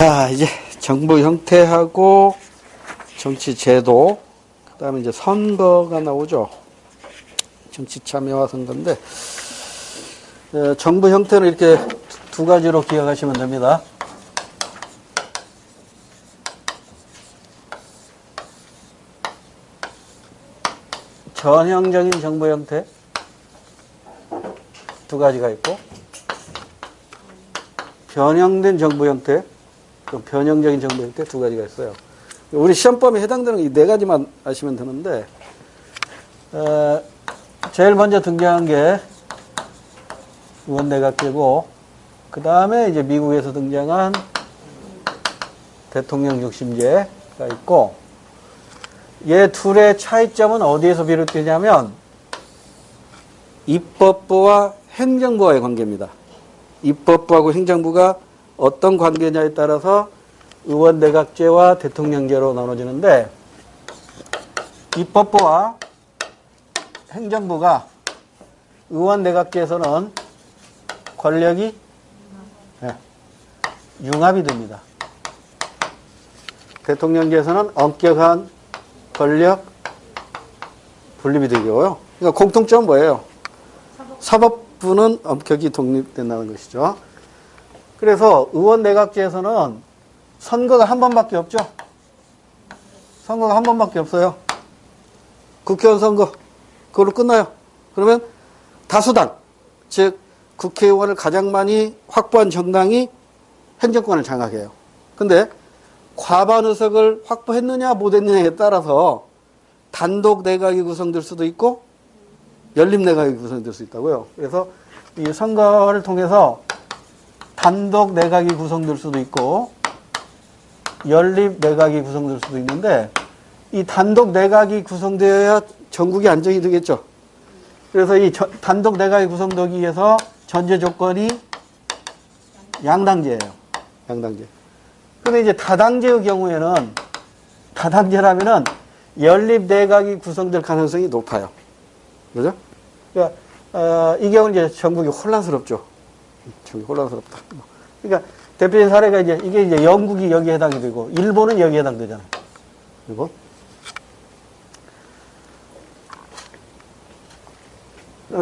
자, 이제 정부 형태하고 정치 제도, 그 다음에 이제 선거가 나오죠. 정치 참여와 선거인데, 정부 형태는 이렇게 두 가지로 기억하시면 됩니다. 전형적인 정부 형태 두 가지가 있고, 변형된 정부 형태, 변형적인 정부 형태 두 가지가 있어요. 우리 시험범위에 해당되는 이 네 가지만 아시면 되는데, 제일 먼저 등장한 게 의원내각제고, 그 다음에 이제 미국에서 등장한 대통령 중심제가 있고, 얘 둘의 차이점은 어디에서 비롯되냐면 입법부와 행정부와의 관계입니다. 입법부하고 행정부가 어떤 관계냐에 따라서 의원내각제와 대통령제로 나눠지는데, 입법부와 행정부가 의원내각제에서는 권력이 융합이 됩니다. 대통령제에서는 엄격한 권력 분립이 되고요. 그러니까 공통점은 뭐예요? 사법부는 엄격히 독립된다는 것이죠. 그래서 의원내각제에서는 선거가 한 번밖에 없죠. 선거가 한 번밖에 없어요. 국회의원 선거, 그걸로 끝나요. 그러면 다수당, 즉 국회의원을 가장 많이 확보한 정당이 행정권을 장악해요. 근데 과반 의석을 확보했느냐 못했느냐에 따라서 단독 내각이 구성될 수도 있고 연립 내각이 구성될 수 있다고요. 그래서 이 선거를 통해서 단독 내각이 구성될 수도 있고 연립 내각이 구성될 수도 있는데, 이 단독 내각이 구성되어야 전국이 안정이 되겠죠. 그래서 이 단독 내각이 구성되기 위해서 전제 조건이 양당제예요. 양당제. 근데 이제 다당제의 경우에는, 다당제라면은 연립 내각이 구성될 가능성이 높아요. 그죠? 그러니까, 이 경우는 이제 전국이 혼란스럽죠. 전국이 혼란스럽다. 그러니까 대표적인 사례가 이게 이제 영국이 여기에 해당이 되고, 일본은 여기에 해당되잖아요. 그리고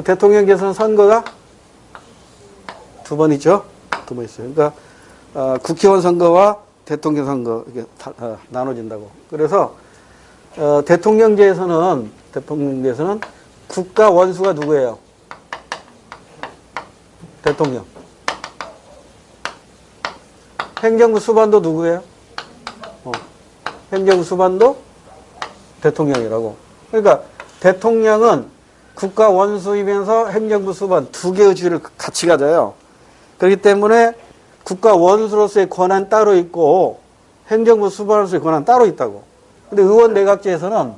대통령께서는 선거가 두 번 있죠. 두 번 있어요. 그러니까 국회의원 선거와 대통령 선거 이게 나눠진다고. 그래서 대통령제에서는 국가 원수가 누구예요? 대통령. 행정부 수반도 누구예요? 행정부 수반도 대통령이라고. 그러니까 대통령은 국가 원수이면서 행정부 수반 두 개의 주의를 같이 가져요. 그렇기 때문에 국가 원수로서의 권한 따로 있고 행정부 수반으로서의 권한 따로 있다고. 근데 의원 내각제에서는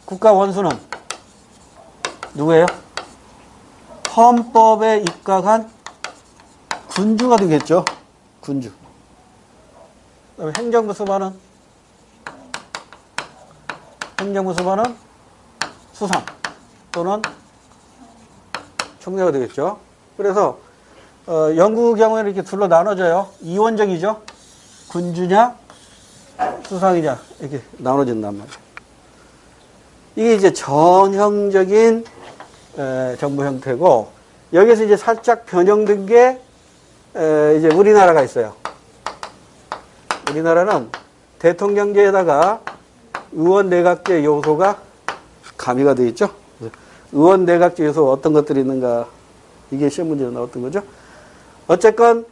국가 원수는 누구예요? 헌법에 입각한 군주가 되겠죠. 군주. 그다음에 행정부 수반은 수상 또는 총리가 되겠죠. 그래서 영국 경우에는 이렇게 둘로 나눠져요. 이원적이죠. 군주냐 수상이냐 이렇게 나눠진단 말이에요. 이게 이제 전형적인 정부 형태고, 여기서 이제 살짝 변형된 게 이제 우리나라가 있어요. 우리나라는 대통령제에다가 의원 내각제 요소가 가미가 되어 있죠. 의원 내각제 요소 어떤 것들이 있는가, 이게 시험 문제로 나왔던 거죠. 어쨌건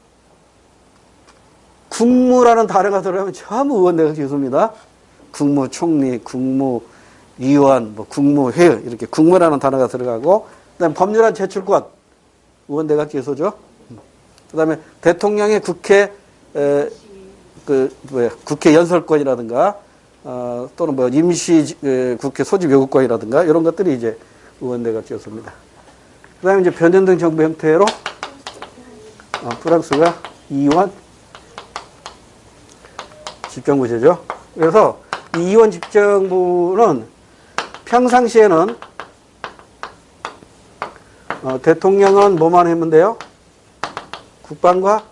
국무라는 단어가 들어가면 전부 의원 내각제 요소입니다. 국무총리, 국무위원, 국무회의, 이렇게 국무라는 단어가 들어가고, 그다음에 법률안 제출권, 의원 내각제 요소죠. 그다음에 대통령의 국회 국회 연설권이라든가 또는 임시 국회 소집 요구권이라든가 이런 것들이 이제 의원 내각제 요소입니다. 그다음에 이제 변형된 정부 형태로 프랑스가 이원 집정부제죠. 그래서 이 이원 집정부는 평상시에는 대통령은 뭐만 하면 돼요? 국방과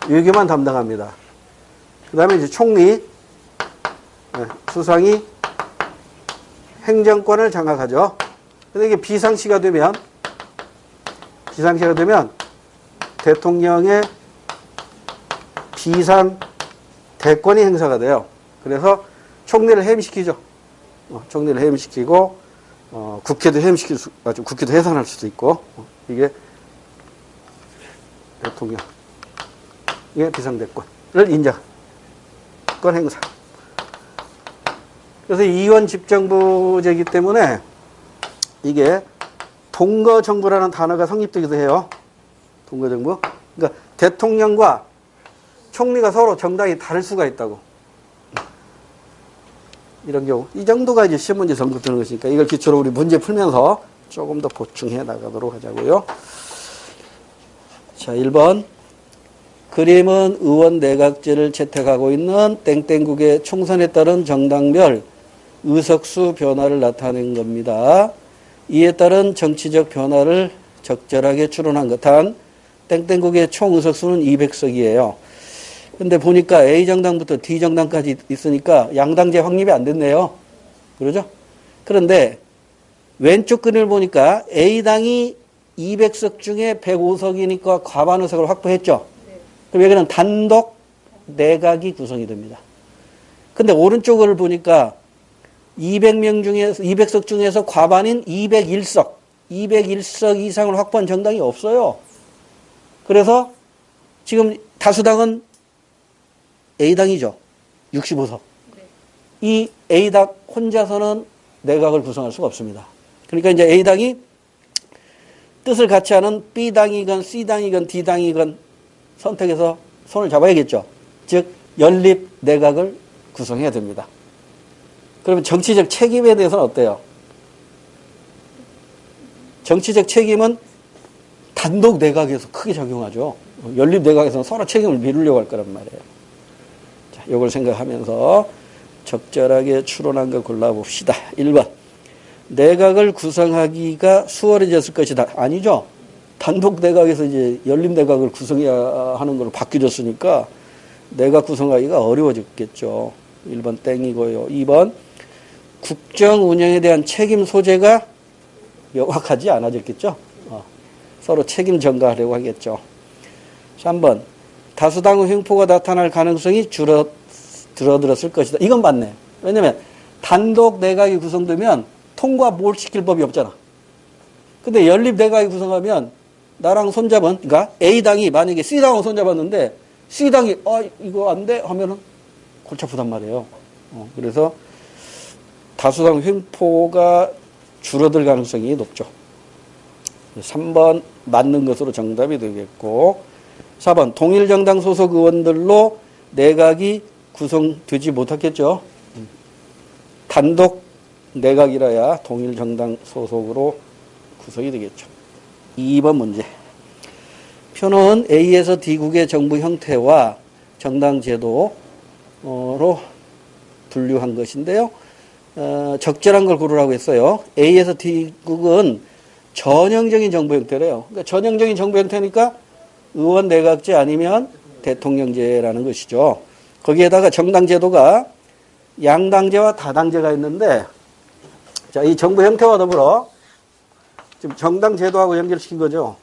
외교만 담당합니다. 그 다음에 이제 총리, 수상이 행정권을 장악하죠. 근데 이게 비상시가 되면 대통령의 비상 대권이 행사가 돼요. 그래서 총리를 해임시키죠. 총리를 해임시키고, 국회도 국회도 해산할 수도 있고, 이게 대통령의 비상대권을 인정권 행사. 그래서 이원 집정부제이기 때문에 이게 동거정부라는 단어가 성립되기도 해요. 동거정부. 그러니까 대통령과 총리가 서로 정당이 다를 수가 있다고. 이런 경우. 이 정도가 이제 시험 문제 언급되는 것이니까 이걸 기초로 우리 문제 풀면서 조금 더 보충해 나가도록 하자고요. 자, 1번. 그림은 의원 내각제를 채택하고 있는 땡땡국의 총선에 따른 정당별 의석수 변화를 나타낸 겁니다. 이에 따른 정치적 변화를 적절하게 추론한 것. 단, 땡땡국의 총 의석수는 200석이에요. 근데 보니까 A정당부터 D정당까지 있으니까 양당제 확립이 안 됐네요. 그러죠? 그런데 왼쪽 그림을 보니까 A당이 200석 중에 105석이니까 과반 의석을 확보했죠. 그럼 여기는 단독 내각이 구성이 됩니다. 근데 오른쪽을 보니까 200석 중에서 과반인 201석 이상을 확보한 정당이 없어요. 그래서 지금 다수당은 A당이죠. 65석. 이 A당 혼자서는 내각을 구성할 수가 없습니다. 그러니까 이제 A당이 뜻을 같이 하는 B당이건 C당이건 D당이건 선택해서 손을 잡아야겠죠. 즉 연립 내각을 구성해야 됩니다. 그러면 정치적 책임에 대해서는 어때요? 정치적 책임은 단독 내각에서 크게 적용하죠. 연립 내각에서는 서로 책임을 미루려고 할 거란 말이에요. 자, 이걸 생각하면서 적절하게 추론한 거 골라봅시다. 1번. 내각을 구성하기가 수월해졌을 것이다. 아니죠. 단독 내각에서 이제 연립 내각을 구성해야 하는 걸로 바뀌어졌으니까 내각 구성하기가 어려워졌겠죠. 1번 땡이고요. 2번. 국정 운영에 대한 책임 소재가 명확하지 않아졌겠죠. 서로 책임 전가하려고 하겠죠. 3번. 다수당 횡포가 나타날 가능성이 줄어들었을 것이다. 이건 맞네. 왜냐면 단독 내각이 구성되면 통과 뭘 시킬 법이 없잖아. 근데 연립 내각이 구성하면 나랑 손잡은, 그러니까 A당이 만약에 C당하고 손잡았는데 C당이 이거 안 돼? 하면은 골치 아프단 말이에요. 그래서 다수당 횡포가 줄어들 가능성이 높죠. 3번 맞는 것으로 정답이 되겠고, 4번 동일정당 소속 의원들로 내각이 구성되지 못했겠죠. 단독 내각이라야 동일정당 소속으로 구성이 되겠죠. 2번 문제. 표는 A에서 D국의 정부 형태와 정당 제도로 분류한 것인데요. 적절한 걸 고르라고 했어요. A에서 D국은 전형적인 정부 형태래요. 그러니까 전형적인 정부 형태니까 의원 내각제 아니면 대통령제라는 것이죠. 거기에다가 정당 제도가 양당제와 다당제가 있는데, 자, 이 정부 형태와 더불어 지금 정당 제도하고 연결시킨 거죠.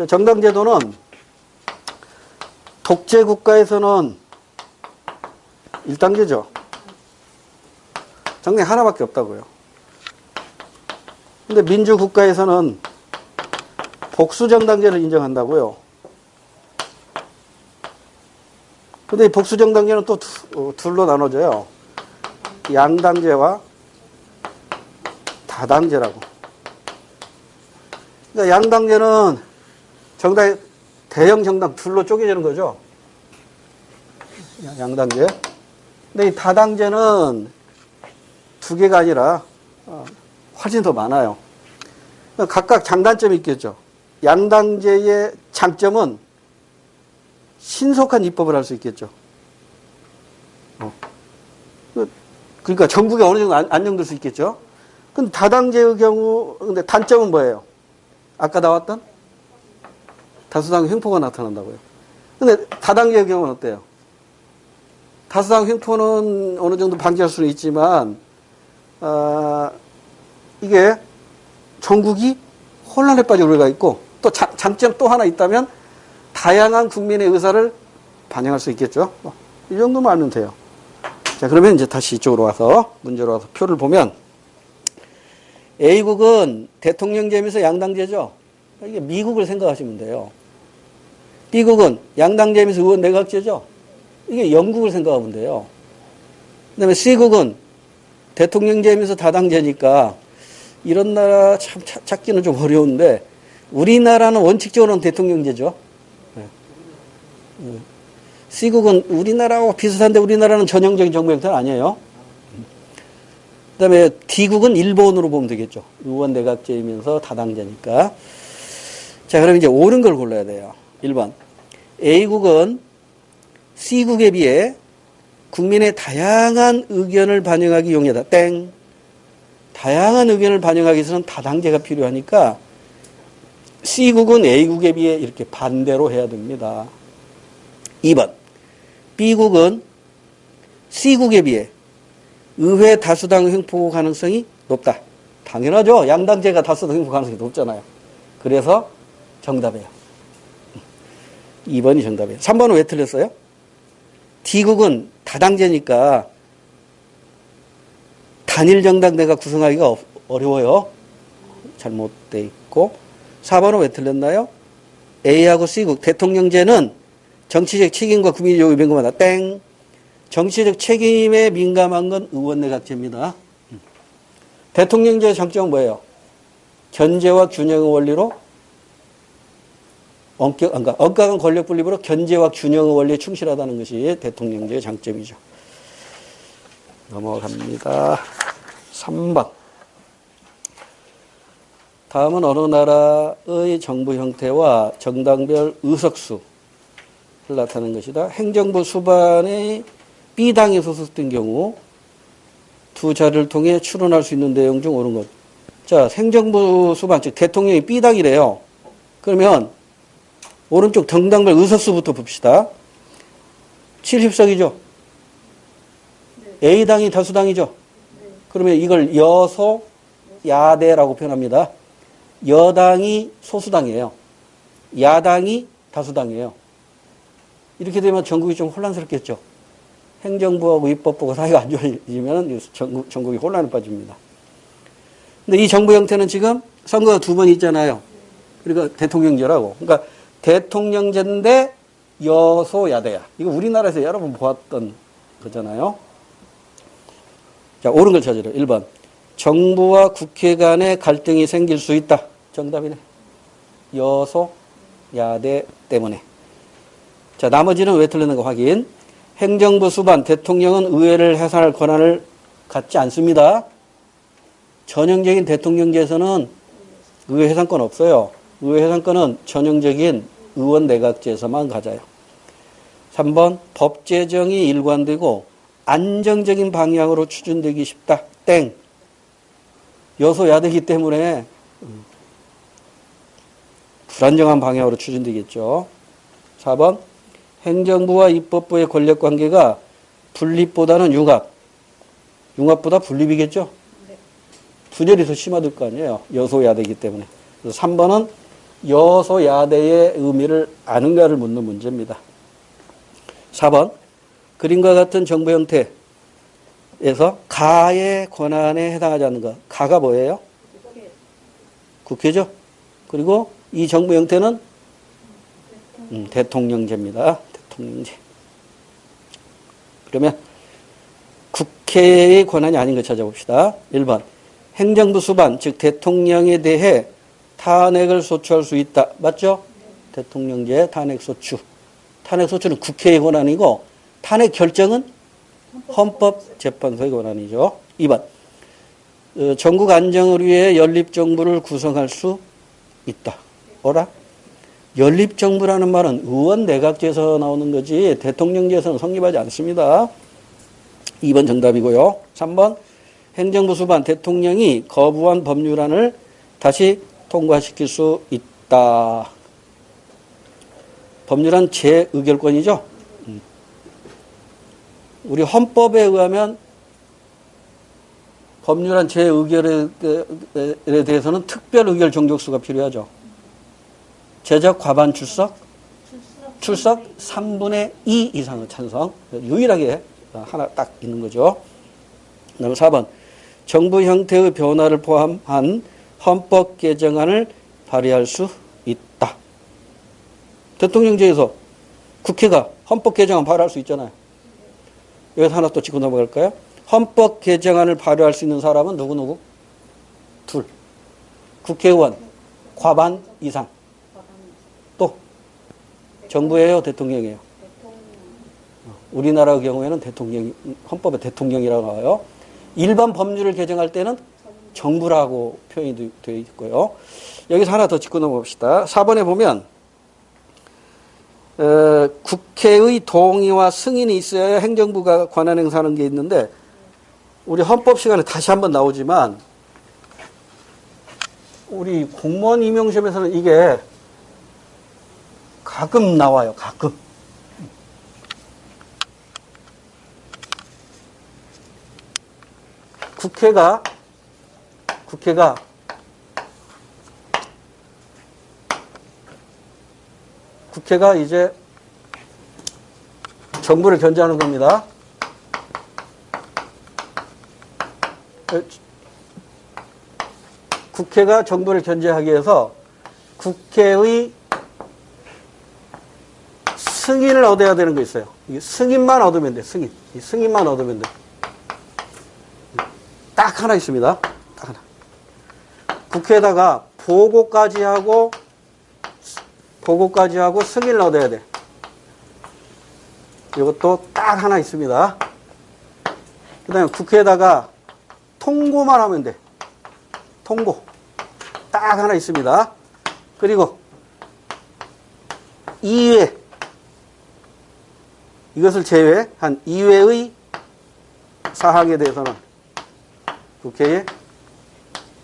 정당 제도는 독재 국가에서는 1단계죠. 정당이 하나밖에 없다고요. 근데 민주국가에서는 복수정당제를 인정한다고요. 근데 이 복수정당제는 또 둘로 나눠져요. 양당제와 다당제라고. 그러니까 양당제는 대형 정당 둘로 쪼개지는 거죠. 양당제. 근데 이 다당제는 두 개가 아니라 훨씬 더 많아요. 각각 장단점이 있겠죠. 양당제의 장점은 신속한 입법을 할 수 있겠죠. 그러니까 정부가 어느 정도 안정될 수 있겠죠. 근데 다당제의 경우, 근데 단점은 뭐예요? 아까 나왔던 다수당 횡포가 나타난다고요. 근데 다당제의 경우는 어때요? 다수당 횡포는 어느 정도 방지할 수는 있지만, 이게 전국이 혼란에 빠질 우려가 있고, 또 장점 또 하나 있다면, 다양한 국민의 의사를 반영할 수 있겠죠. 이 정도만 알면 돼요. 자, 그러면 이제 다시 이쪽으로 와서, 문제로 와서 표를 보면, A국은 대통령제면서 양당제죠. 이게 미국을 생각하시면 돼요. B국은 양당제면서 의원 내각제죠. 이게 영국을 생각하면 돼요. 그 다음에 C국은 대통령제면서 다당제니까 이런 나라 참 찾기는 좀 어려운데 우리나라는 원칙적으로는 대통령제죠. C국은 우리나라하고 비슷한데 우리나라는 전형적인 정부 형태는 아니에요. 그 다음에 D국은 일본으로 보면 되겠죠. 의원 내각제이면서 다당제니까. 자, 그럼 이제 옳은 걸 골라야 돼요. 1번. A국은 C국에 비해 국민의 다양한 의견을 반영하기 용이하다. 땡. 다양한 의견을 반영하기 위해서는 다당제가 필요하니까 C국은 A국에 비해 이렇게 반대로 해야 됩니다. 2번. B국은 C국에 비해 의회 다수당 횡포 가능성이 높다. 당연하죠. 양당제가 다수당 횡포 가능성이 높잖아요. 그래서 정답이에요. 2번이 정답이에요. 3번은 왜 틀렸어요? D국은 다당제니까 단일 정당 내가 구성하기가 어려워요. 잘못돼 있고. 4번은 왜 틀렸나요? A하고 C국 대통령제는 정치적 책임과 국민의 요구에 민감하다. 땡. 정치적 책임에 민감한 건 의원 내각제입니다. 대통령제의 장점은 뭐예요? 견제와 균형의 원리로 엄격한 권력 분립으로 견제와 균형의 원리에 충실하다는 것이 대통령제의 장점이죠. 넘어갑니다. 3번. 다음은 어느 나라의 정부 형태와 정당별 의석수를 나타내는 것이다. 행정부 수반의 B당이 소속된 경우 두 자리를 통해 추론할 수 있는 내용 중 옳은 것. 자, 행정부 수반, 즉 대통령이 B당이래요. 그러면 오른쪽 정당별 의석수부터 봅시다. 70석이죠. 네. A당이 다수당이죠. 네. 그러면 이걸 여소야대라고 표현합니다. 여당이 소수당이에요. 야당이 다수당이에요. 이렇게 되면 전국이 좀 혼란스럽겠죠. 행정부하고 입법부가 사이가 안 좋아지면 전국이 혼란에 빠집니다. 근데 이 정부 형태는 지금 선거가 2번 있잖아요. 그러니까 대통령제라고. 그러니까 대통령제인데 여소야대야. 이거 우리나라에서 여러 번 보았던 거잖아요. 자, 옳은 걸 찾으려. 1번. 정부와 국회 간에 갈등이 생길 수 있다. 정답이네. 여소야대 때문에. 자, 나머지는 왜 틀렸는가 확인. 행정부 수반, 대통령은 의회를 해산할 권한을 갖지 않습니다. 전형적인 대통령제에서는 의회 해산권 없어요. 의회 해산권은 전형적인 의원 내각제에서만 가져요. 3번, 법 제정이 일관되고 안정적인 방향으로 추진되기 쉽다. 땡. 여소야대이기 때문에 불안정한 방향으로 추진되겠죠. 4번, 행정부와 입법부의 권력관계가 분립보다는 융합보다 분립이겠죠. 네. 분열이 더 심화될 거 아니에요. 여소야대이기 때문에. 그래서 3번은 여소야대의 의미를 아는가를 묻는 문제입니다. 4번, 그림과 같은 정부 형태에서 가의 권한에 해당하지 않는 것. 가가 뭐예요? 국회죠. 그리고 이 정부 형태는 대통령제입니다. 대통령제. 그러면 국회의 권한이 아닌 거 찾아봅시다. 1번. 행정부 수반, 즉 대통령에 대해 탄핵을 소추할 수 있다. 맞죠? 대통령제 탄핵 소추. 탄핵 소추는 국회의 권한이고 탄핵 결정은 헌법재판소의 권한이죠. 2번. 전국 안정을 위해 연립정부를 구성할 수 있다. 어라? 연립정부라는 말은 의원 내각제에서 나오는 거지 대통령제에서는 성립하지 않습니다. 2번 정답이고요. 3번. 행정부 수반, 대통령이 거부한 법률안을 다시 통과시킬 수 있다. 법률안 재의결권이죠. 우리 헌법에 의하면 법률안 재의결에 대해서는 특별 의결 정족수가 필요하죠. 제적 과반 출석 3분의 2 이상의 찬성. 유일하게 하나 딱 있는 거죠. 그다음 4번. 정부 형태의 변화를 포함한 헌법 개정안을 발의할 수 있다. 대통령제에서 국회가 헌법 개정안 발의할 수 있잖아요. 여기서 하나 또 짚고 넘어갈까요? 헌법 개정안을 발의할 수 있는 사람은 누구? 둘. 국회의원 과반 이상. 또 정부예요, 대통령이에요? 우리나라 경우에는 대통령이, 헌법에 대통령이라고 나와요. 일반 법률을 개정할 때는 정부라고 표현이 되어 있고요. 여기서 하나 더 짚고 넘어갑시다. 4번에 보면 국회의 동의와 승인이 있어야 행정부가 권한 행사하는 게 있는데, 우리 헌법 시간에 다시 한번 나오지만 우리 공무원 임용시험에서는 이게 가끔 나와요. 가끔. 국회가 이제 정부를 견제하는 겁니다. 국회가 정부를 견제하기 위해서 국회의 승인을 얻어야 되는 거 있어요. 승인만 얻으면 돼. 승인만 얻으면 돼. 딱 하나 있습니다. 딱 하나. 국회에다가 보고까지 하고 승인을 얻어야 돼. 이것도 딱 하나 있습니다. 그 다음에 국회에다가 통고만 하면 돼. 통고. 딱 하나 있습니다. 그리고 이외, 이것을 제외한 이외의 사항에 대해서는 국회에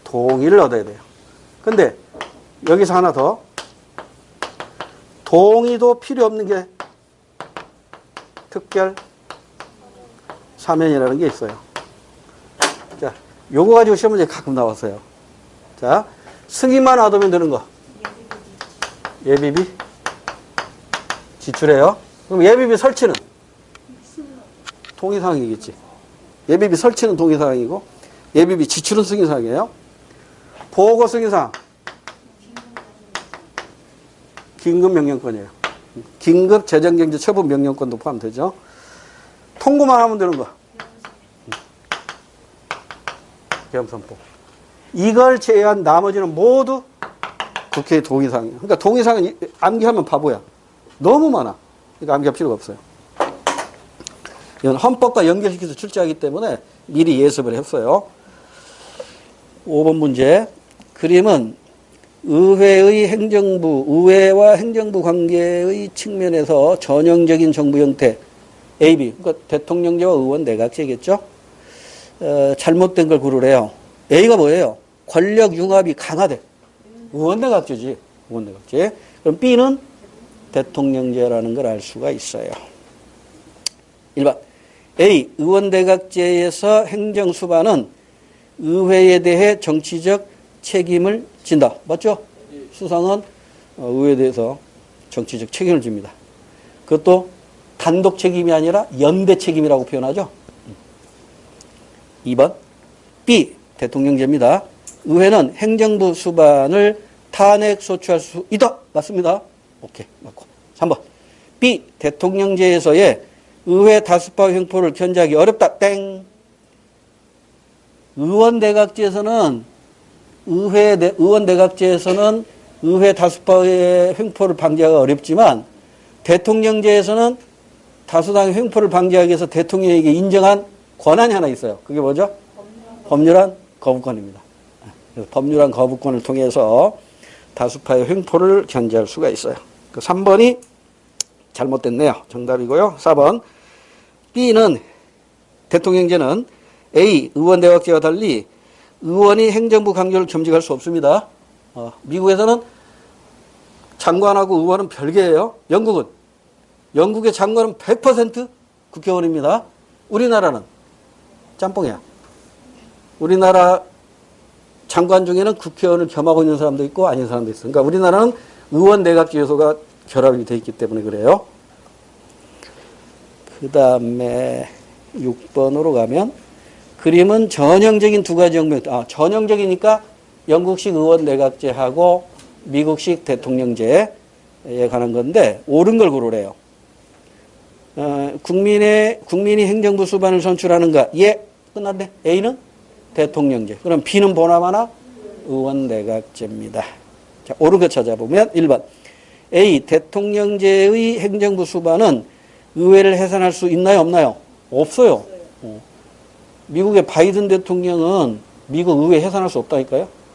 동의를 얻어야 돼요. 근데 여기서 하나 더, 동의도 필요 없는 게 특별 사면이라는 게 있어요. 자, 요거 가지고 시험 문제 가끔 나왔어요. 자, 승인만 얻으면 되는 거. 예비비 지출해요. 그럼 예비비 설치는 동의사항이겠지. 예비비 설치는 동의사항이고, 예비비 지출은 승인사항이에요. 보고 승인사항. 긴급명령권이에요. 긴급 재정경제 처분 명령권도 포함되죠. 통고만 하면 되는 거. 계엄선포. 이걸 제외한 나머지는 모두 국회의 동의사항이에요. 그러니까 동의사항은 암기하면 바보야. 너무 많아. 그러니까 암기할 필요가 없어요. 이건 헌법과 연결시켜서 출제하기 때문에 미리 예습을 했어요. 5번 문제. 그림은 의회의 행정부, 의회와 행정부 관계의 측면에서 전형적인 정부 형태, AB, 그러니까 대통령제와 의원 내각제겠죠? 잘못된 걸 고르래요. A가 뭐예요? 권력 융합이 강화돼. 의원 내각제지. 의원 내각제. 그럼 B는 대통령제라는 걸 알 수가 있어요. 1번. A. 의원 내각제에서 행정수반은 의회에 대해 정치적 책임을 진다. 맞죠? 수상은 의회에 대해서 정치적 책임을 집니다. 그것도 단독 책임이 아니라 연대 책임이라고 표현하죠. 2번. B. 대통령제입니다. 의회는 행정부 수반을 탄핵 소추할 수 있다. 맞습니다. 오케이. 맞고. 3번. B. 대통령제에서의 의회 다수파 횡포를 견제하기 어렵다. 땡. 의원 내각제에서는 의회 다수파의 횡포를 방지하기가 어렵지만, 대통령제에서는 다수당의 횡포를 방지하기 위해서 대통령에게 인정한 권한이 하나 있어요. 그게 뭐죠? 법률안 거부권입니다. 그래서 법률안 거부권을 통해서 다수파의 횡포를 견제할 수가 있어요. 그 3번이 잘못됐네요. 정답이고요. 4번. B는 대통령제는 A. 의원 내각제와 달리 의원이 행정부 강요를 겸직할 수 없습니다. 미국에서는 장관하고 의원은 별개예요. 영국의 장관은 100% 국회의원입니다. 우리나라는 짬뽕이야. 우리나라 장관 중에는 국회의원을 겸하고 있는 사람도 있고 아닌 사람도 있어요. 그러니까 우리나라는 의원 내각제 요소가 결합이 되어 있기 때문에 그래요. 그 다음에 6번으로 가면 그림은 전형적인 두 가지 형명. 전형적이니까 영국식 의원 내각제하고 미국식 대통령제에 관한 건데 옳은 걸 고르래요. 국민이 행정부 수반을 선출하는가? 예. 끝났네. A는 대통령제. 그럼 B는 보나마나 의원 내각제입니다. 자, 옳은 거 찾아보면 1번. A. 대통령제의 행정부 수반은 의회를 해산할 수 있나요? 없나요? 없어요. 미국의 바이든 대통령은 미국 의회 해산할 수 없다니까요.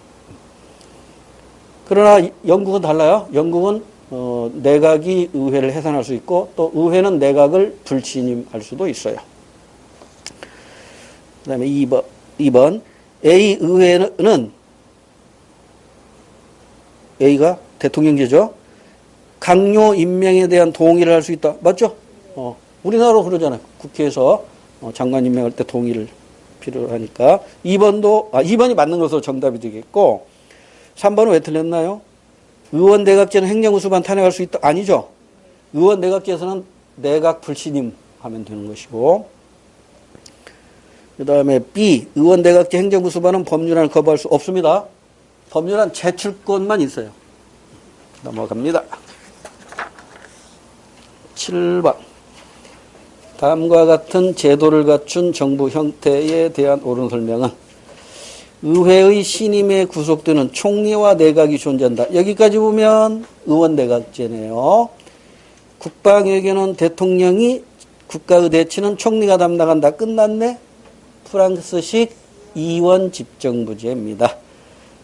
그러나 영국은 달라요. 영국은 내각이 의회를 해산할 수 있고 또 의회는 내각을 불신임할 수도 있어요. 그 다음에 2번 A 의회는 A가 대통령제죠. 강요 임명에 대한 동의를 할 수 있다. 맞죠? 우리나라로 그러잖아요. 국회에서 장관 임명할 때 동의를 필요로 하니까 2번이 맞는 것으로 정답이 되겠고 3번은 왜 틀렸나요? 의원 내각제는 행정부 수반 탄핵할 수 있다. 아니죠. 의원 내각제에서는 내각 불신임하면 되는 것이고 그 다음에 B 의원 내각제 행정부 수반은 법률안을 거부할 수 없습니다. 법률안 제출권만 있어요. 넘어갑니다. 7번 다음과 같은 제도를 갖춘 정부 형태에 대한 옳은 설명은 의회의 신임에 구속되는 총리와 내각이 존재한다. 여기까지 보면 의원 내각제네요. 국방외교는 대통령이 국가의 대치는 총리가 담당한다. 끝났네. 프랑스식 이원 집정부제입니다.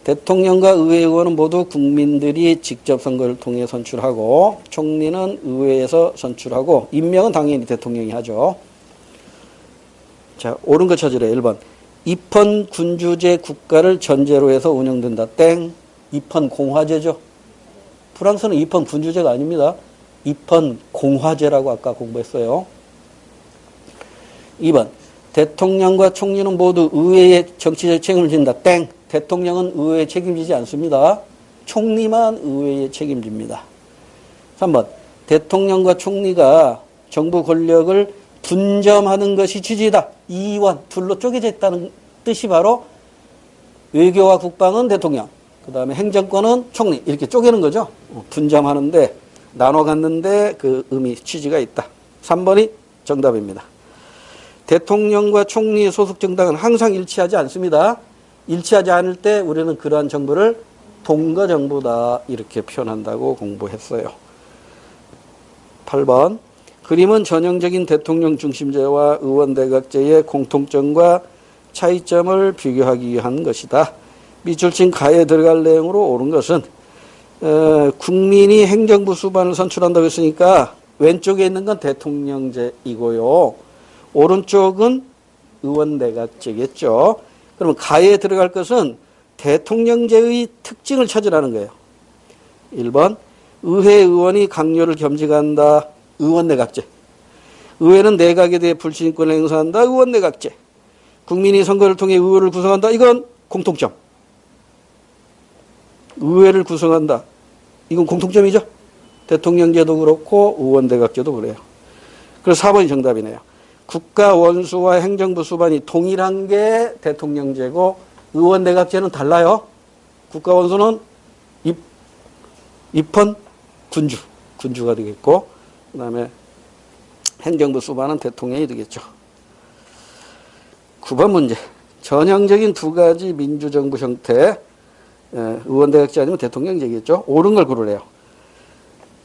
대통령과 의회 의원은 모두 국민들이 직접 선거를 통해 선출하고 총리는 의회에서 선출하고 임명은 당연히 대통령이 하죠. 자, 옳은 거 찾으래. 1번. 입헌 군주제 국가를 전제로 해서 운영된다. 땡. 입헌 공화제죠. 프랑스는 입헌 군주제가 아닙니다. 입헌 공화제라고 아까 공부했어요. 2번. 대통령과 총리는 모두 의회의 정치적 책임을 진다. 땡. 대통령은 의회에 책임지지 않습니다. 총리만 의회에 책임집니다. 3번. 대통령과 총리가 정부 권력을 분점하는 것이 취지다. 이원, 둘로 쪼개져 있다는 뜻이 바로 외교와 국방은 대통령, 그 다음에 행정권은 총리 이렇게 쪼개는 거죠. 분점하는데 나눠 갖는데 그 의미 취지가 있다. 3번이 정답입니다. 대통령과 총리의 소속 정당은 항상 일치하지 않습니다. 일치하지 않을 때 우리는 그러한 정부를 동거정부다 이렇게 표현한다고 공부했어요. 8번 그림은 전형적인 대통령 중심제와 의원 내각제의 공통점과 차이점을 비교하기 위한 것이다. 밑줄 친 가에 들어갈 내용으로 옳은 것은 국민이 행정부 수반을 선출한다고 했으니까 왼쪽에 있는 건 대통령제이고요. 오른쪽은 의원 내각제겠죠. 그러면 가에 들어갈 것은 대통령제의 특징을 찾으라는 거예요. 1번 의회 의원이 강요를 겸직한다. 의원 내각제. 의회는 내각에 대해 불신임권을 행사한다. 의원 내각제. 국민이 선거를 통해 의회를 구성한다. 이건 공통점. 의회를 구성한다. 이건 공통점이죠. 대통령제도 그렇고 의원 내각제도 그래요. 그래서 4번이 정답이네요. 국가 원수와 행정부 수반이 동일한 게 대통령제고 의원 내각제는 달라요. 국가 원수는 입헌 군주가 되겠고 그 다음에 행정부 수반은 대통령이 되겠죠. 9번 문제. 전형적인 두 가지 민주정부 형태 의원 내각제 아니면 대통령제겠죠. 옳은 걸 고르래요.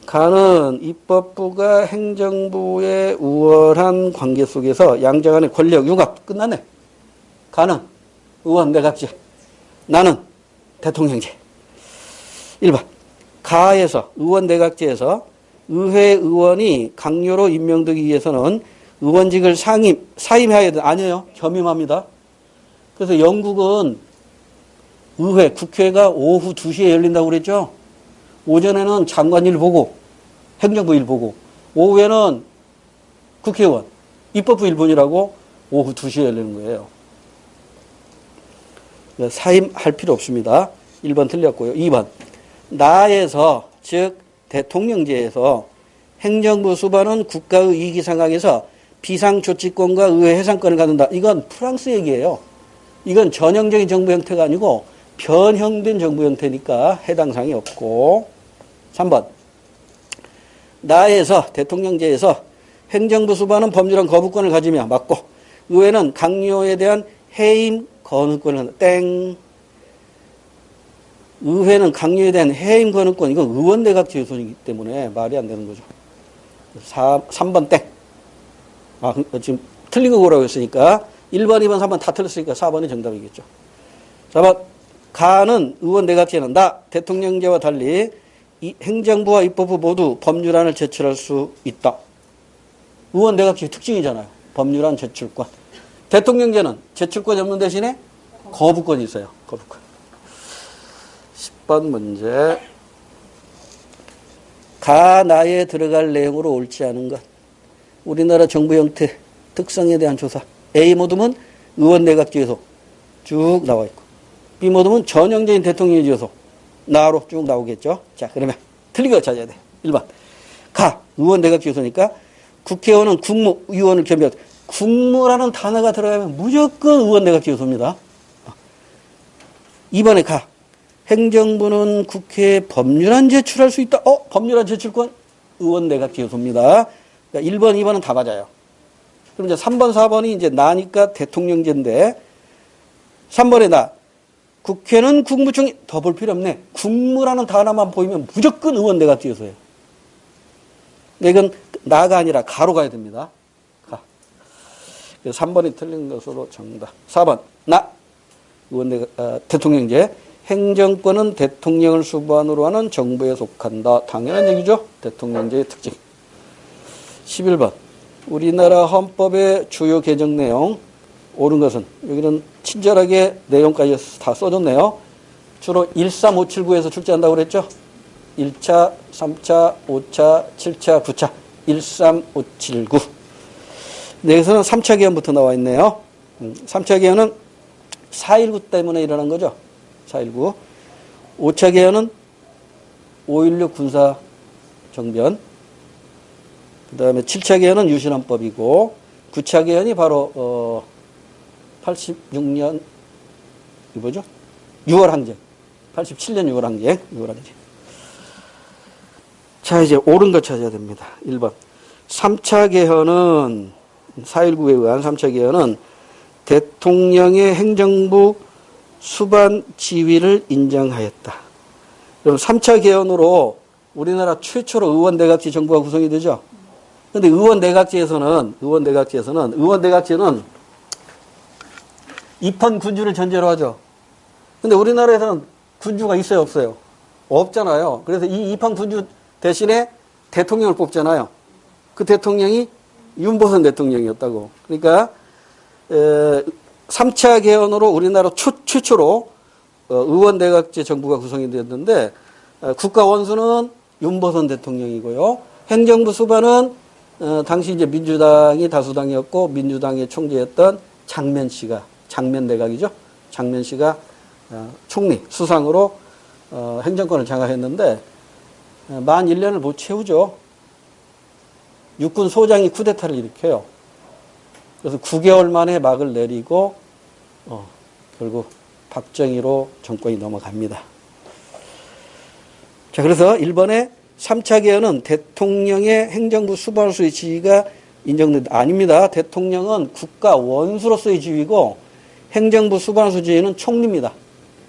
가는 입법부가 행정부의 우월한 관계 속에서 양자 간의 권력 융합 끝났네. 가는 의원 내각제. 나는 대통령제. 1번. 가에서 의원 내각제에서 의회 의원이 강요로 임명되기 위해서는 의원직을 사임해야 돼. 아니에요. 겸임합니다. 그래서 영국은 국회가 오후 2시에 열린다고 그랬죠. 오전에는 장관 일 보고, 행정부 일 보고, 오후에는 국회의원, 입법부 일 보느라고 오후 2시에 열리는 거예요. 사임할 필요 없습니다. 1번 틀렸고요. 2번. 나에서, 즉, 대통령제에서 행정부 수반은 국가의 이익이 상황에서 비상조치권과 의회 해상권을 갖는다. 이건 프랑스 얘기예요. 이건 전형적인 정부 형태가 아니고 변형된 정부 형태니까 해당 사항이 없고. 3번. 나에서, 대통령제에서 행정부 수반은 법률안 거부권을 가지며 맞고 의회는 강요에 대한 해임 거느권을 한다. 땡. 의회는 강요에 대한 해임 거느권, 이건 의원내각제 요소이기 때문에 말이 안 되는 거죠. 3번 땡. 지금 틀린 거 고라고 했으니까 1번, 2번, 3번 다 틀렸으니까 4번이 정답이겠죠. 4번. 가는 의원내각제는 나, 대통령제와 달리 행정부와 입법부 모두 법률안을 제출할 수 있다. 의원내각제의 특징이잖아요. 법률안 제출권. 대통령제는 제출권이 없는 대신에 거부권이 있어요. 거부권. 10번 문제. 가나에 들어갈 내용으로 옳지 않은 것. 우리나라 정부 형태 특성에 대한 조사. A 모둠은 의원내각제 요소 쭉 나와 있고, B 모둠은 전형적인 대통령제 요소 나로 쭉 나오겠죠. 자, 그러면 틀린 거 찾아야 돼. 1번. 가 의원내각제 요소니까 국회의원은 국무위원을 겸비하고, 국무라는 단어가 들어가면 무조건 의원내각제 요소입니다. 2번에 가. 행정부는 국회에 법률안 제출할 수 있다. 법률안 제출권? 의원내각제 요소입니다. 그러니까 1번, 2번은 다 맞아요. 그럼 이제 3번, 4번이 이제 나니까 대통령제인데, 3번에 나. 국회는 국무총리, 더 볼 필요 없네. 국무라는 단어만 보이면 무조건 의원내각제 요소예요. 이건 나가 아니라 가로 가야 됩니다. 가. 3번이 틀린 것으로 정답. 4번. 나. 대통령제. 행정권은 대통령을 수반으로 하는 정부에 속한다. 당연한 얘기죠. 대통령제의 특징. 11번. 우리나라 헌법의 주요 개정 내용. 옳은 것은, 여기는 친절하게 내용까지 다 써줬네요. 주로 13579에서 출제한다고 그랬죠. 1차, 3차, 5차, 7차, 9차. 13579. 네, 여기서는 3차 개헌부터 나와 있네요. 3차 개헌은 4.19 때문에 일어난 거죠. 4.19. 5차 개헌은 5.16 군사정변. 그 다음에 7차 개헌은 유신헌법이고, 9차 개헌이 바로 86년 뭐죠? 6월 항쟁. 87년 6월 항쟁. 자, 이제 옳은 거 찾아야 됩니다. 1번. 3차 개헌은 4.19에 의한 3차 개헌은 대통령의 행정부 수반 지위를 인정하였다. 그럼 3차 개헌으로 우리나라 최초로 의원내각제 정부가 구성이 되죠. 그런데 의원내각제는 입헌 군주를 전제로 하죠. 근데 우리나라에서는 군주가 있어요, 없어요? 없잖아요. 그래서 이 입헌 군주 대신에 대통령을 뽑잖아요. 그 대통령이 윤보선 대통령이었다고. 그러니까 3차 개헌으로 우리나라 최초로 의원내각제 정부가 구성이 되었는데, 국가 원수는 윤보선 대통령이고요. 행정부 수반은 당시 이제 민주당이 다수당이었고 민주당의 총재였던 장면 씨가, 장면 내각이죠. 장면 씨가 총리, 수상으로 행정권을 장악했는데 만 1년을 못 채우죠. 육군 소장이 쿠데타를 일으켜요. 그래서 9개월 만에 막을 내리고 결국 박정희로 정권이 넘어갑니다. 자, 그래서 1번에 3차 개헌은 대통령의 행정부 수반으로서의 지위가 인정된다. 아닙니다. 대통령은 국가 원수로서의 지위고 행정부 수반으로서의 지위는 총리입니다.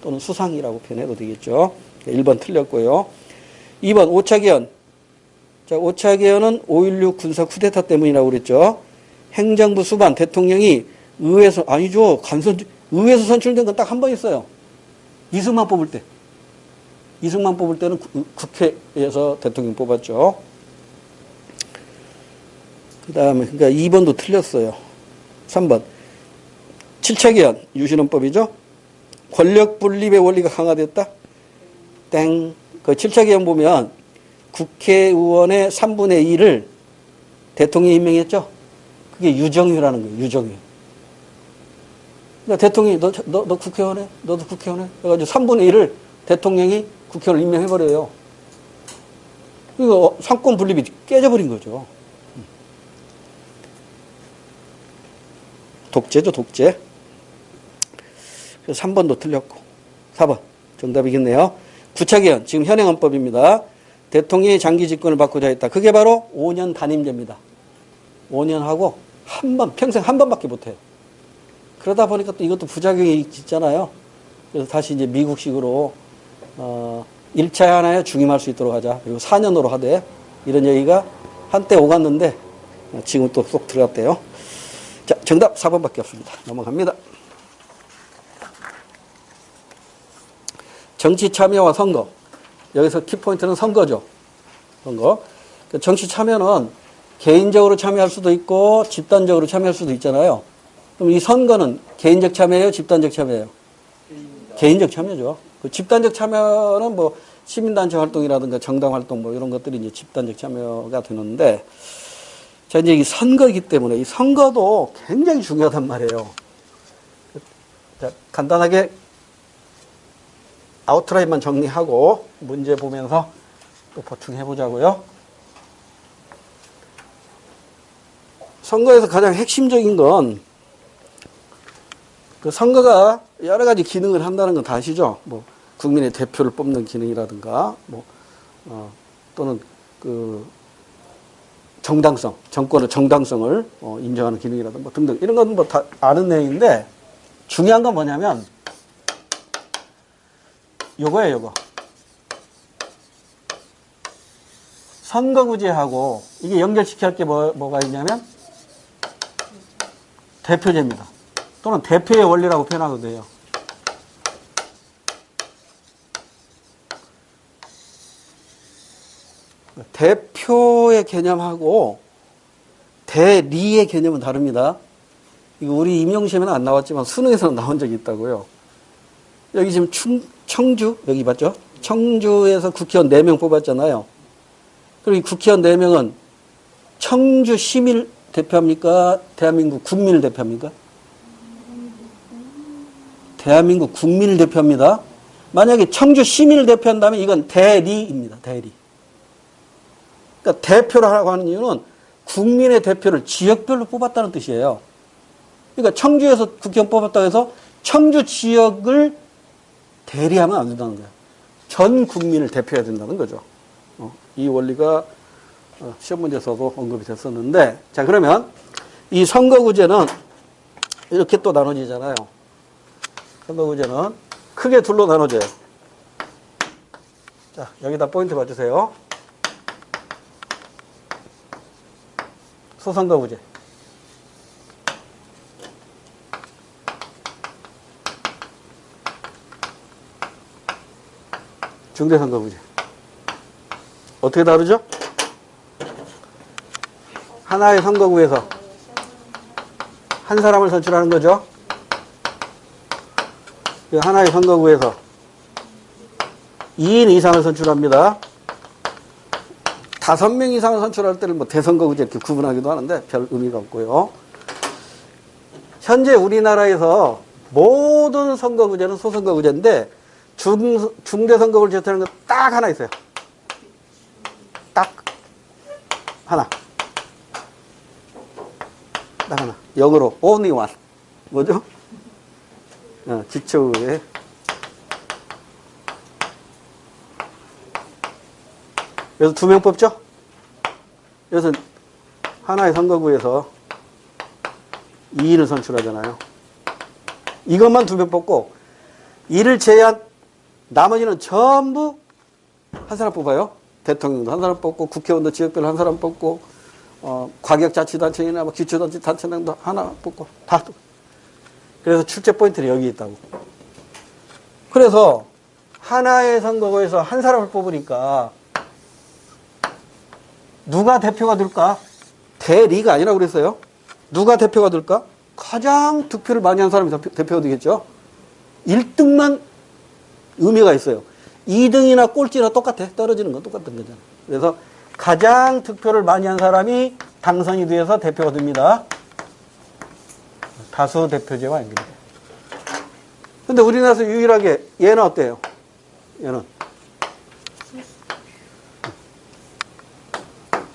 또는 수상이라고 표현해도 되겠죠. 1번 틀렸고요. 2번 5차 개헌. 자, 5차 개헌은 5.16 군사 쿠데타 때문이라고 그랬죠. 행정부 수반, 대통령이 의회에서, 아니죠. 의회에서 선출된 건 딱 한 번 있어요. 이승만 뽑을 때. 이승만 뽑을 때는 국회에서 대통령 뽑았죠. 그 다음에, 그러니까 2번도 틀렸어요. 3번. 7차 개헌, 유신헌법이죠. 권력 분립의 원리가 강화됐다. 땡. 그 7차 개헌 보면 국회의원의 3분의 2를 대통령이 임명했죠? 그게 유정휴라는 거예요, 유정휴. 그러니까 대통령이 너 국회의원 해? 너도 국회의원 해? 그래가지고 3분의 1을 대통령이 국회의원을 임명해버려요. 그러니까 상권 분립이 깨져버린 거죠. 독재죠, 독재. 그래서 3번도 틀렸고. 4번. 정답이겠네요. 9차 개헌. 지금 현행 헌법입니다. 대통령이 장기 집권을 받고자 했다. 그게 바로 5년 단임제입니다. 5년 하고 평생 한 번밖에 못 해요. 그러다 보니까 또 이것도 부작용이 있잖아요. 그래서 다시 이제 미국식으로, 1차에 하나에 중임할 수 있도록 하자. 그리고 4년으로 하되. 이런 얘기가 한때 오갔는데, 지금 또 쏙 들어갔대요. 자, 정답 4번밖에 없습니다. 넘어갑니다. 정치 참여와 선거. 여기서 키포인트는 선거죠. 선거. 정치 참여는 개인적으로 참여할 수도 있고 집단적으로 참여할 수도 있잖아요. 그럼 이 선거는 개인적 참여예요? 집단적 참여예요? 개인적 참여죠. 그 집단적 참여는 뭐 시민단체 활동이라든가 정당 활동 뭐 이런 것들이 이제 집단적 참여가 되는데, 자, 이제 이 선거이기 때문에 이 선거도 굉장히 중요하단 말이에요. 자, 간단하게 아웃라인만 정리하고 문제 보면서 또 보충해 보자고요. 선거에서 가장 핵심적인 건 그 선거가 여러 가지 기능을 한다는 건 다 아시죠? 뭐 국민의 대표를 뽑는 기능이라든가 또는 그 정당성, 정권의 정당성을 인정하는 기능이라든가 뭐 등등 이런 건 뭐 다 아는 내용인데, 중요한 건 뭐냐면 요거예요, 요거. 선거구제하고 이게 연결시켜야 할 게 뭐가 있냐면 대표제입니다. 또는 대표의 원리라고 표현하거든요. 대표의 개념하고 대리의 개념은 다릅니다. 이거 우리 임용시험에는 안 나왔지만 수능에서는 나온 적이 있다고요. 여기 지금 청주, 여기 봤죠? 청주에서 국회의원 4명 뽑았잖아요. 그리고 이 국회의원 4명은 청주 시민을 대표합니까? 대한민국 국민을 대표합니까? 대한민국 국민을 대표합니다. 만약에 청주 시민을 대표한다면 이건 대리입니다. 대리. 그러니까 대표라고 하는 이유는 국민의 대표를 지역별로 뽑았다는 뜻이에요. 그러니까 청주에서 국회의원 뽑았다고 해서 청주 지역을 대리하면 안 된다는 거예요. 전 국민을 대표해야 된다는 거죠. 이 원리가 시험 문제에서도 언급이 됐었는데, 자, 그러면 이 선거구제는 이렇게 또 나눠지잖아요. 선거구제는 크게 둘로 나눠져요. 자, 여기다 포인트 봐주세요. 소선거구제. 중대선거구제. 어떻게 다르죠? 하나의 선거구에서 한 사람을 선출하는 거죠. 그 하나의 선거구에서 2인 이상을 선출합니다. 5명 이상을 선출할 때는 뭐 대선거구제 이렇게 구분하기도 하는데 별 의미가 없고요. 현재 우리나라에서 모든 선거구제는 소선거구제인데 중대선거구를 제외하는 건 딱 하나 있어요. 딱 하나. 딱 하나. 영어로 only one. 뭐죠? 기초의회. 그래서 2명 뽑죠? 그래서 하나의 선거구에서 2인을 선출하잖아요. 이것만 2명 뽑고 이를 제외한 나머지는 전부 한 사람 뽑아요. 대통령도 한 사람 뽑고 국회의원도 지역별로 한 사람 뽑고 과격자치단체나 뭐 기초단체단체장도 하나 뽑고 다. 그래서 출제 포인트는 여기 있다고. 그래서 하나의 선거구에서 한 사람을 뽑으니까 누가 대표가 될까? 대리가 아니라고 그랬어요. 누가 대표가 될까? 가장 득표를 많이 한 사람이 대표가 되겠죠. 1등만 의미가 있어요. 2등이나 꼴찌나 똑같아. 떨어지는 건 똑같은 거잖아. 그래서 가장 득표를 많이 한 사람이 당선이 돼서 대표가 됩니다. 다수 대표제와 연결돼요. 근데 우리나라에서 유일하게 얘는 어때요? 얘는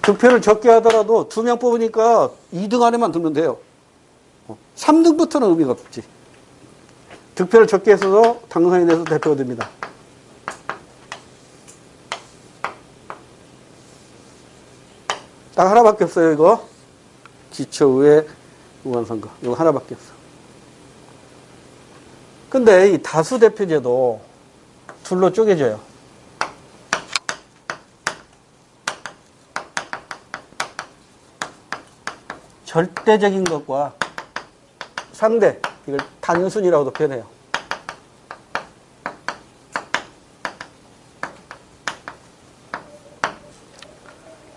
득표를 적게 하더라도 2명 뽑으니까 2등 안에만 들면 돼요. 3등부터는 의미가 없지. 득표를 적게 했어도 당선이 돼서 대표가 됩니다. 딱 하나밖에 없어요, 이거. 기초의회 의원선거. 이거 하나밖에 없어. 근데 이 다수대표제도 둘로 쪼개져요. 절대적인 것과 상대, 이걸 단순이라고도 표현해요.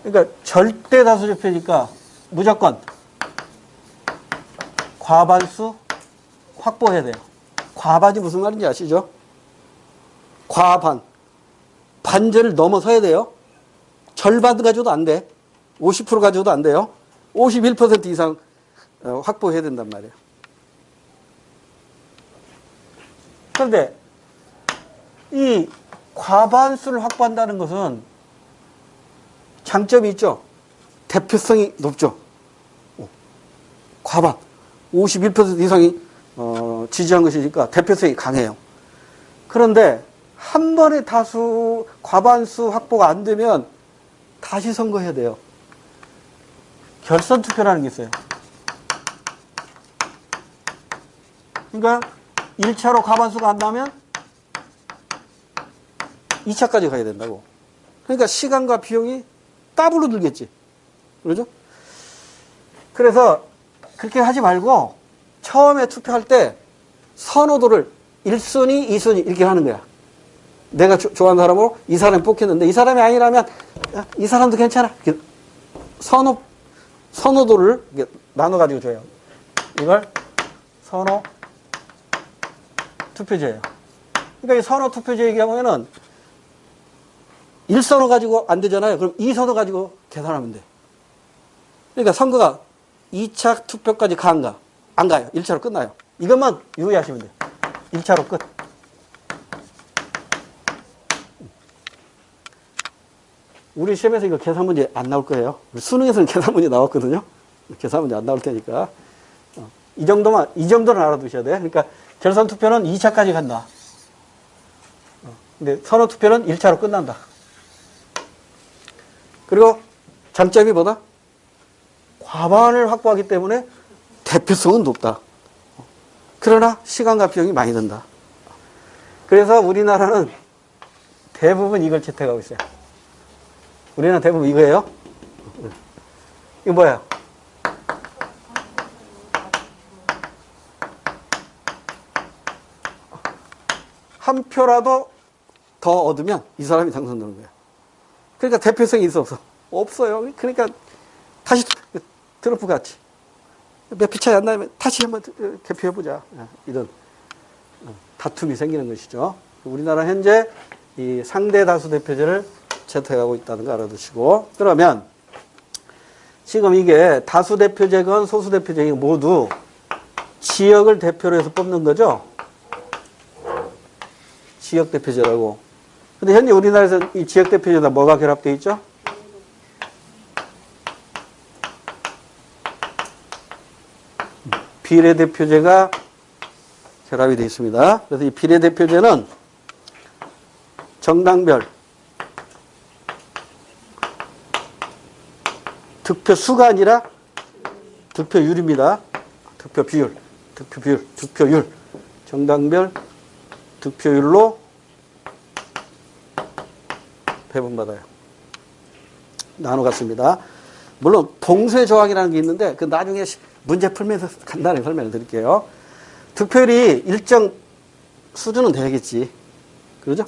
그러니까 절대 다수대표니까 무조건 과반수 확보해야 돼요. 과반이 무슨 말인지 아시죠? 과반. 반절을 넘어서야 돼요. 절반 가져도 안 돼. 50% 가져도 안 돼요. 51% 이상 확보해야 된단 말이에요. 그런데 이 과반수를 확보한다는 것은 장점이 있죠. 대표성이 높죠. 과반 51% 이상이 지지한 것이니까 대표성이 강해요. 그런데 한 번에 다수 과반수 확보가 안 되면 다시 선거해야 돼요. 결선 투표라는 게 있어요. 그러니까 1차로 과반수가 안 나면 2차까지 가야 된다고. 그러니까 시간과 비용이 더블로 들겠지. 그러죠? 그래서 그렇게 하지 말고 처음에 투표할 때 선호도를 1순위, 2순위 이렇게 하는 거야. 내가 좋아하는 사람으로 이 사람이 뽑혔는데 이 사람이 아니라면 이 사람도 괜찮아. 선호도를 나눠가지고 줘요. 이걸 선호 투표제예요. 그러니까 이 선호 투표제의 경우에는 1선호 가지고 안 되잖아요. 그럼 2선호 가지고 계산하면 돼. 그러니까 선거가 2차 투표까지 가는가? 안 가요. 1차로 끝나요. 이것만 유의하시면 돼요. 1차로 끝. 우리 시험에서 이거 계산 문제 안 나올 거예요. 수능에서는 계산 문제 나왔거든요. 계산 문제 안 나올 테니까. 이 정도는 알아두셔야 돼요. 그러니까 결선 투표는 2차까지 간다. 근데 선호 투표는 1차로 끝난다. 그리고 장점이 뭐다? 과반을 확보하기 때문에 대표성은 높다. 그러나 시간과 비용이 많이 든다. 그래서 우리나라는 대부분 이걸 채택하고 있어요. 우리나라 대부분 이거예요. 이거 뭐야? 한 표라도 더 얻으면 이 사람이 당선되는 거야. 그러니까 대표성이 있어 없어? 없어요. 그러니까 다시 트럼프 같이 몇 표 차이 안 나면 다시 한번 개표해보자. 이런 다툼이 생기는 것이죠. 우리나라 현재 이 상대 다수 대표제를 채택하고 있다는 거 알아두시고, 그러면 지금 이게 다수 대표제건 소수 대표제건 모두 지역을 대표로 해서 뽑는 거죠. 지역 대표제라고. 근데 현재 우리나라에서 이 지역 대표제다 뭐가 결합되어 있죠? 비례대표제가 결합이 되어 있습니다. 그래서 이 비례대표제는 정당별 득표 수가 아니라 득표율입니다. 득표율. 정당별 득표율로 배분받아요. 나눠갔습니다. 물론 봉쇄 조항이라는 게 있는데 그 나중에 문제 풀면서 간단히 설명을 드릴게요. 득표율이 일정 수준은 돼야겠지. 그러죠?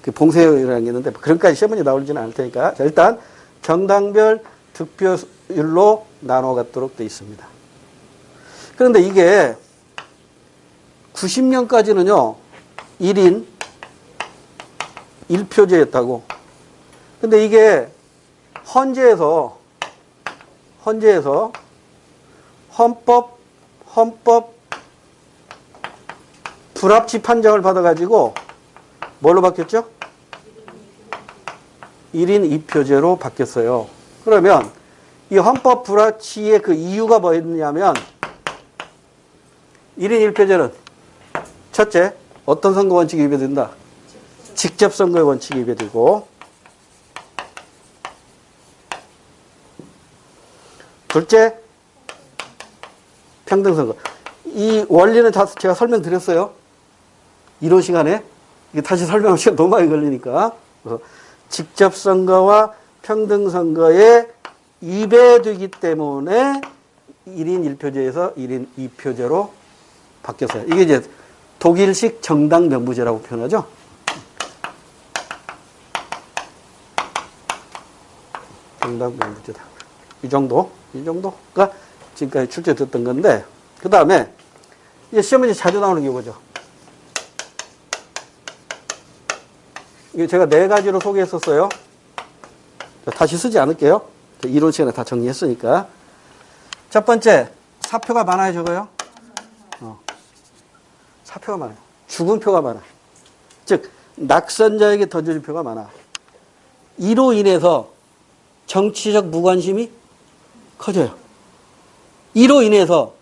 그 봉쇄율이라는 게 있는데 그런까지 시험문제 나오지는 않을 테니까. 자, 일단 정당별 득표율로 나눠갔도록 되어 있습니다. 그런데 이게 90년까지는요. 1인 1표제였다고. 근데 이게 헌재에서 헌법 불합치 판정을 받아가지고 뭘로 바뀌었죠? 1인 2표제로 바뀌었어요. 그러면 이 헌법 불합치의 그 이유가 뭐였냐면 1인 1표제는 첫째, 어떤 선거 원칙이 위배된다? 직접 선거의 원칙이 위배되고, 둘째, 평등선거. 이 원리는 제가 설명드렸어요. 이론 시간에. 이게 다시 설명할 시간 너무 많이 걸리니까. 그래서 직접 선거와 평등선거에 위배되기 때문에 1인 1표제에서 1인 2표제로 바뀌었어요. 이게 이제 독일식 정당 명부제라고 표현하죠. 정당 명부제다. 이 정도가 지금까지 출제됐던 건데, 그 다음에 이제 시험에 자주 나오는 게 뭐죠? 이게 제가 4가지로 소개했었어요. 다시 쓰지 않을게요. 이론 시간에 다 정리했으니까. 첫 번째, 사표가 많아요, 적어요? 사표가 많아요. 죽은 표가 많아. 즉, 낙선자에게 던져진 표가 많아. 이로 인해서 정치적 무관심이 커져요. 이로 인해서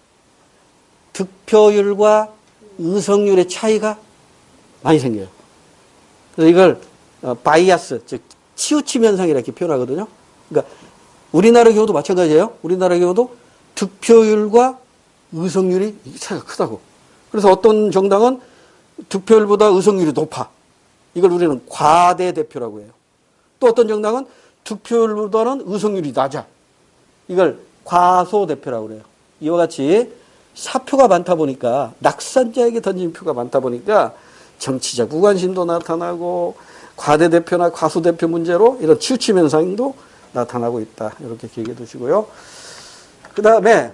득표율과 의석률의 차이가 많이 생겨요. 그래서 이걸 바이아스, 즉 치우침 현상이라 이렇게 표현하거든요. 그러니까 우리나라 경우도 마찬가지예요. 우리나라 경우도 득표율과 의석률이 차이가 크다고. 그래서 어떤 정당은 득표율보다 의석률이 높아. 이걸 우리는 과대대표라고 해요. 또 어떤 정당은 득표율보다는 의석률이 낮아. 이걸 과소대표라고 그래요. 이와 같이 사표가 많다 보니까, 낙선자에게 던진 표가 많다 보니까 정치적 무관심도 나타나고 과대대표나 과소대표 문제로 이런 치우침 현상도 나타나고 있다. 이렇게 기억해 두시고요. 그 다음에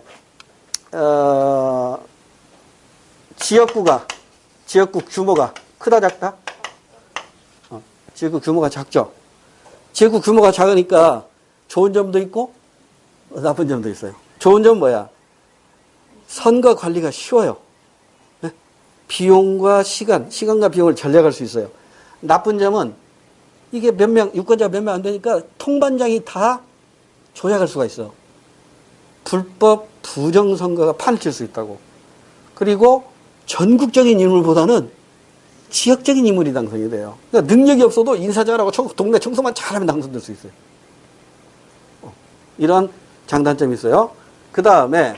지역구 규모가 크다 작다? 지역구 규모가 작죠. 지역구 규모가 작으니까 좋은 점도 있고 나쁜 점도 있어요. 좋은 점은 뭐야? 선거 관리가 쉬워요. 네? 비용과 시간과 비용을 절약할 수 있어요. 나쁜 점은 이게 몇 명, 유권자가 몇 명 안 되니까 통반장이 다 조작할 수가 있어. 불법 부정선거가 판을 칠 수 있다고. 그리고 전국적인 인물보다는 지역적인 인물이 당선이 돼요. 그러니까 능력이 없어도 인사 잘하고 동네 청소만 잘하면 당선될 수 있어요. 이런 장단점이 있어요. 그 다음에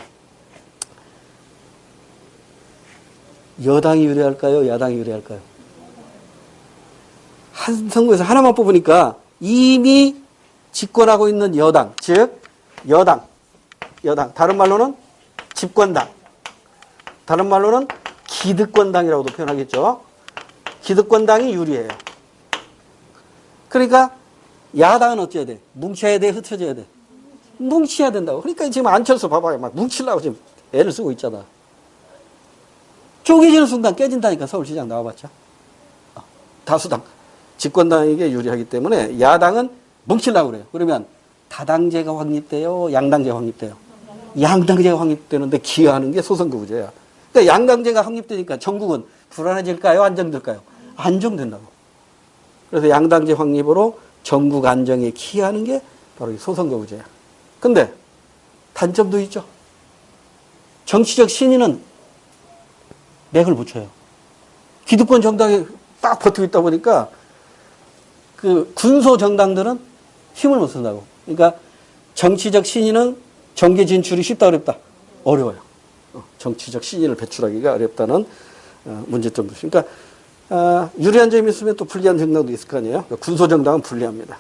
여당이 유리할까요? 야당이 유리할까요? 한 선거에서 하나만 뽑으니까 이미 집권하고 있는 여당, 즉 여당, 다른 말로는 집권당, 다른 말로는 기득권당이라고도 표현하겠죠. 기득권당이 유리해요. 그러니까 야당은 어째야 돼? 뭉쳐야 돼? 흩어져야 돼? 뭉쳐야 된다고. 그러니까 지금 안철수 봐봐요. 막 뭉치려고 지금 애를 쓰고 있잖아. 쪼개지는 순간 깨진다니까. 서울시장 나와봤자. 다수당, 집권당에게 유리하기 때문에 야당은 뭉치려고 그래요. 그러면 다당제가 확립돼요? 양당제가 확립돼요? 양당제가 확립되는데 기여하는 게 소선거구제야. 그러니까 양당제가 확립되니까 전국은 불안해질까요? 안정될까요? 안정된다고. 그래서 양당제 확립으로 전국 안정에 기여하는 게 바로 이 소선거구제야. 근데 단점도 있죠. 정치적 신인은 맥을 못 쳐요. 기득권 정당에 딱 버티고 있다 보니까 그 군소 정당들은 힘을 못 쓴다고. 그러니까 정치적 신인은 정계 진출이 쉽다 어렵다? 어려워요. 정치적 신인을 배출하기가 어렵다는 문제점도 있어요. 그러니까 유리한 점이 있으면 또 불리한 정당도 있을 거 아니에요. 그러니까 군소 정당은 불리합니다.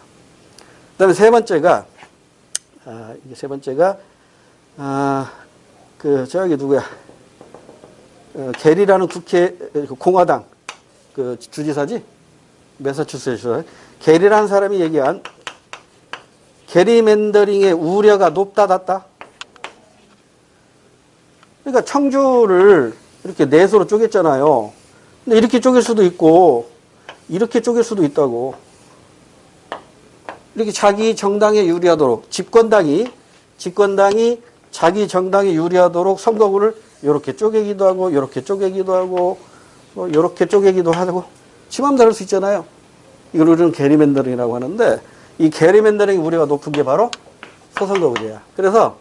그다음에 세 번째가 저기 누구야? 게리라는 국회 공화당 그 주지사지? 매사추세츠. 게리라는 사람이 얘기한 게리맨더링의 우려가 높다 낮다? 그러니까 청주를 이렇게 내소로 쪼갰잖아요. 근데 이렇게 쪼갤 수도 있고 이렇게 쪼갤 수도 있다고. 이렇게 자기 정당에 유리하도록 집권당이 자기 정당에 유리하도록 선거구를 이렇게 쪼개기도 하고 이렇게 쪼개기도 하고 이렇게 쪼개기도 하고 지 맘 다를 수 있잖아요. 이걸 우리는 게리맨더링이라고 하는데 이 게리맨더링 우려가 높은 게 바로 소선거구제야. 그래서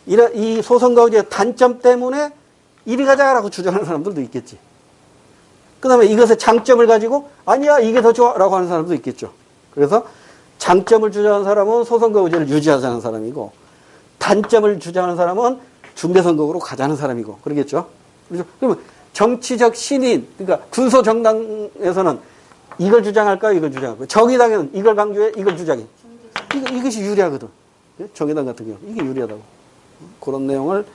이 소선거구제의 단점 때문에 이리 가자라고 주장하는 사람들도 있겠지. 그 다음에 이것의 장점을 가지고 아니야 이게 더 좋아 라고 하는 사람도 있겠죠. 그래서 장점을 주장하는 사람은 소선거구제를 유지하자는 사람이고 단점을 주장하는 사람은 중대선거구로 가자는 사람이고 그러겠죠. 그렇죠? 그러면 정치적 신인 그러니까 군소정당에서는 이걸 주장할까요? 이걸 주장할까요? 정의당에는 이걸 강조해 이걸 주장해. 이것이 유리하거든. 정의당 같은 경우 이게 유리하다고. 그런 내용을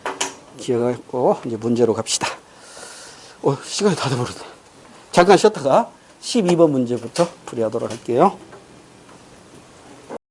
기억하고 이제 문제로 갑시다. 시간이 다 돼버렸네. 잠깐 쉬었다가 12번 문제부터 풀이하도록 할게요.